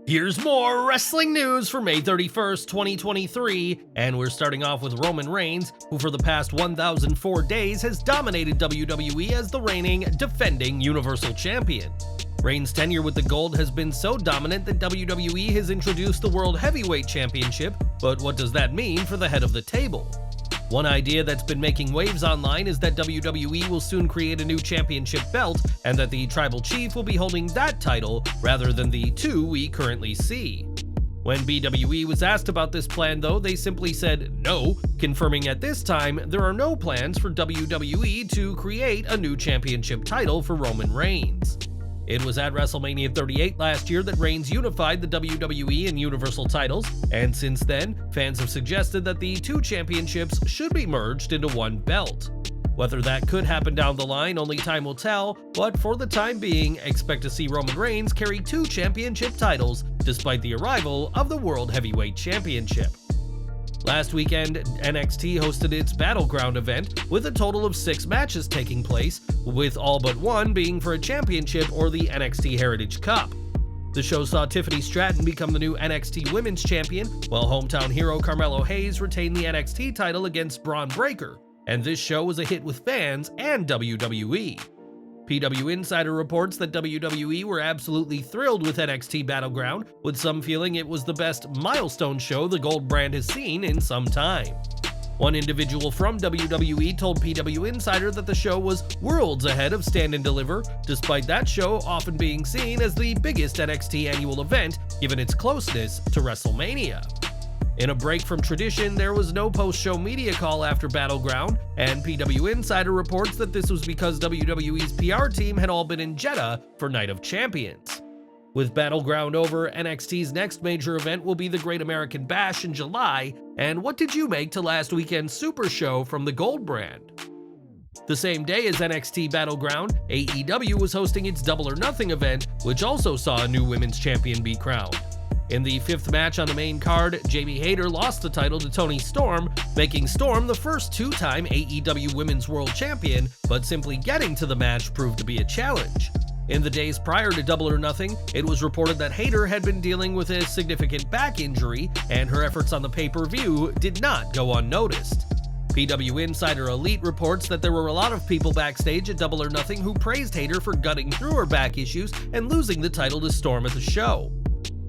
Here's more wrestling news for May 31st, 2023, and we're starting off with Roman Reigns, who for the past 1,004 days has dominated WWE as the reigning, defending Universal Champion. Reigns' tenure with the Gold has been so dominant that WWE has introduced the World Heavyweight Championship, but what does that mean for the head of the table? One idea that's been making waves online is that WWE will soon create a new championship belt, and that the Tribal Chief will be holding that title rather than the two we currently see. When BWE was asked about this plan though, they simply said no, confirming at this time there are no plans for WWE to create a new championship title for Roman Reigns. It was at WrestleMania 38 last year that Reigns unified the WWE and Universal titles, and since then, fans have suggested that the two championships should be merged into one belt. Whether that could happen down the line, only time will tell, but for the time being, expect to see Roman Reigns carry two championship titles despite the arrival of the World Heavyweight Championship. Last weekend, NXT hosted its Battleground event with a total of 6 matches taking place, with all but one being for a championship or the NXT Heritage Cup. The show saw Tiffany Stratton become the new NXT Women's Champion, while hometown hero Carmelo Hayes retained the NXT title against Braun Breaker, and this show was a hit with fans and WWE. PW Insider reports that WWE were absolutely thrilled with NXT Battleground, with some feeling it was the best Milestone show the Gold brand has seen in some time. One individual from WWE told PW Insider that the show was worlds ahead of Stand and Deliver, despite that show often being seen as the biggest NXT annual event given its closeness to WrestleMania. In a break from tradition, there was no post-show media call after Battleground, and PW Insider reports that this was because WWE's PR team had all been in Jeddah for Night of Champions. With Battleground over, NXT's next major event will be the Great American Bash in July, and what did you make to last weekend's Super Show from the Gold brand? The same day as NXT Battleground, AEW was hosting its Double or Nothing event, which also saw a new women's champion be crowned. In the 5th match on the main card, Jamie Hayter lost the title to Toni Storm, making Storm the first 2-time AEW Women's World Champion, but simply getting to the match proved to be a challenge. In the days prior to Double or Nothing, it was reported that Hayter had been dealing with a significant back injury, and her efforts on the pay-per-view did not go unnoticed. PW Insider Elite reports that there were a lot of people backstage at Double or Nothing who praised Hayter for gutting through her back issues and losing the title to Storm at the show.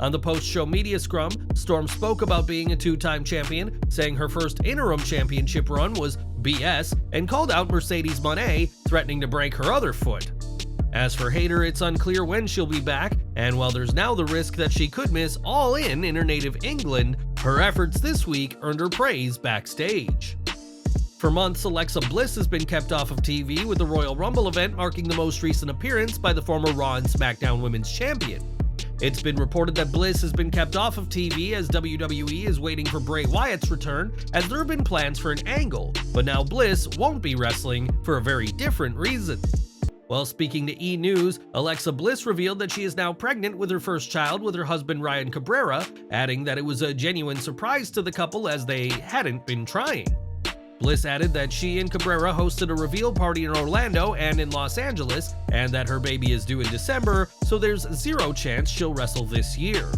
On the post-show media scrum, Storm spoke about being a 2-time champion, saying her first interim championship run was BS, and called out Mercedes Moné, threatening to break her other foot. As for Hayter, it's unclear when she'll be back, and while there's now the risk that she could miss All In her native England, her efforts this week earned her praise backstage. For months, Alexa Bliss has been kept off of TV, with the Royal Rumble event marking the most recent appearance by the former Raw and SmackDown Women's Champion. It's been reported that Bliss has been kept off of TV as WWE is waiting for Bray Wyatt's return, as there have been plans for an angle, but now Bliss won't be wrestling for a very different reason. While speaking to E! News, Alexa Bliss revealed that she is now pregnant with her first child with her husband Ryan Cabrera, adding that it was a genuine surprise to the couple as they hadn't been trying. Bliss added that she and Cabrera hosted a reveal party in Orlando and in Los Angeles, and that her baby is due in December, so there's zero chance she'll wrestle this year.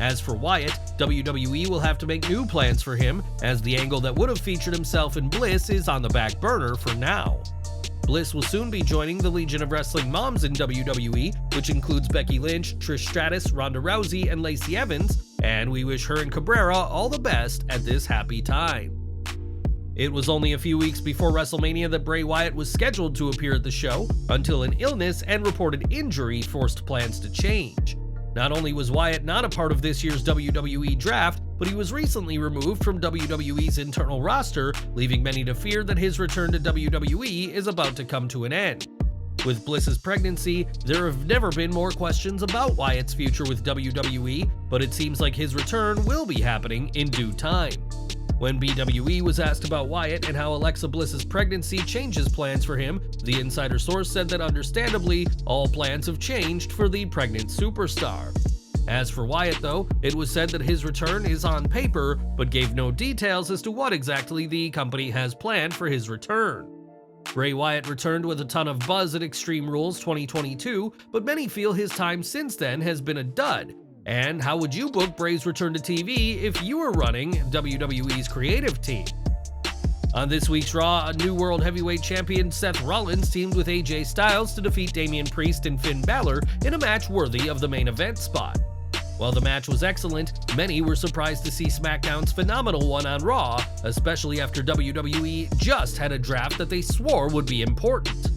As for Wyatt, WWE will have to make new plans for him, as the angle that would have featured himself in Bliss is on the back burner for now. Bliss will soon be joining the Legion of Wrestling Moms in WWE, which includes Becky Lynch, Trish Stratus, Ronda Rousey, and Lacey Evans, and we wish her and Cabrera all the best at this happy time. It was only a few weeks before WrestleMania that Bray Wyatt was scheduled to appear at the show, until an illness and reported injury forced plans to change. Not only was Wyatt not a part of this year's WWE draft, but he was recently removed from WWE's internal roster, leaving many to fear that his return to WWE is about to come to an end. With Bliss's pregnancy, there have never been more questions about Wyatt's future with WWE, but it seems like his return will be happening in due time. When BWE was asked about Wyatt and how Alexa Bliss's pregnancy changes plans for him, the insider source said that understandably, all plans have changed for the pregnant superstar. As for Wyatt though, it was said that his return is on paper, but gave no details as to what exactly the company has planned for his return. Bray Wyatt returned with a ton of buzz at Extreme Rules 2022, but many feel his time since then has been a dud, And how would you book Bray's return to TV if you were running WWE's creative team? On this week's Raw, a new World Heavyweight Champion Seth Rollins teamed with AJ Styles to defeat Damian Priest and Finn Balor in a match worthy of the main event spot. While the match was excellent, many were surprised to see SmackDown's phenomenal one on Raw, especially after WWE just had a draft that they swore would be important.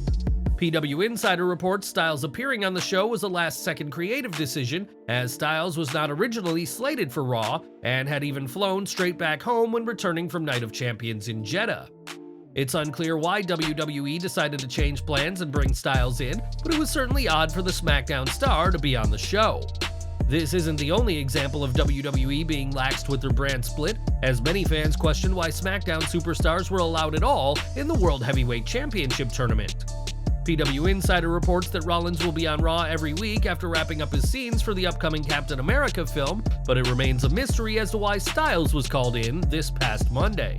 PW Insider reports Styles appearing on the show was a last-second creative decision, as Styles was not originally slated for Raw and had even flown straight back home when returning from Night of Champions in Jeddah. It's unclear why WWE decided to change plans and bring Styles in, but it was certainly odd for the SmackDown star to be on the show. This isn't the only example of WWE being laxed with their brand split, as many fans questioned why SmackDown superstars were allowed at all in the World Heavyweight Championship tournament. PW Insider reports that Rollins will be on Raw every week after wrapping up his scenes for the upcoming Captain America film, but it remains a mystery as to why Styles was called in this past Monday.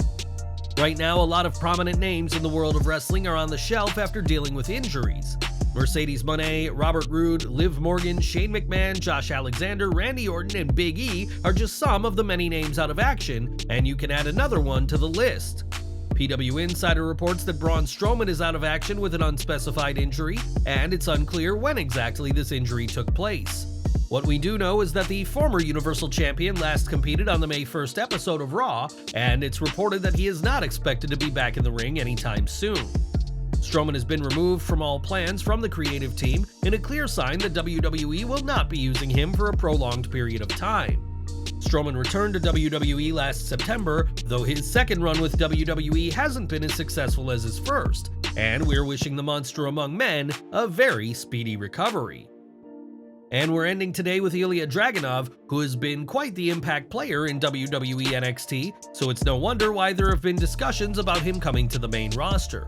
Right now, a lot of prominent names in the world of wrestling are on the shelf after dealing with injuries. Mercedes Moné, Robert Roode, Liv Morgan, Shane McMahon, Josh Alexander, Randy Orton, and Big E are just some of the many names out of action, and you can add another one to the list. PW Insider reports that Braun Strowman is out of action with an unspecified injury, and it's unclear when exactly this injury took place. What we do know is that the former Universal Champion last competed on the May 1st episode of Raw, and it's reported that he is not expected to be back in the ring anytime soon. Strowman has been removed from all plans from the creative team, in a clear sign that WWE will not be using him for a prolonged period of time. Strowman returned to WWE last September, though his second run with WWE hasn't been as successful as his first, and we're wishing the monster among men a very speedy recovery. And we're ending today with Ilya Dragunov, who has been quite the impact player in WWE NXT, so it's no wonder why there have been discussions about him coming to the main roster.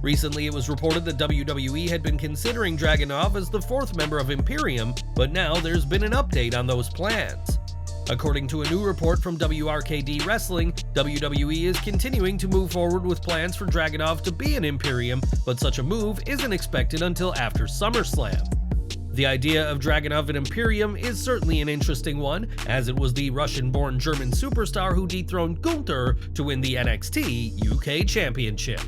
Recently, it was reported that WWE had been considering Dragunov as the fourth member of Imperium, but now there's been an update on those plans. According to a new report from WRKD Wrestling, WWE is continuing to move forward with plans for Dragunov to be an Imperium, but such a move isn't expected until after SummerSlam. The idea of Dragunov in Imperium is certainly an interesting one, as it was the Russian-born German superstar who dethroned Gunther to win the NXT UK Championship.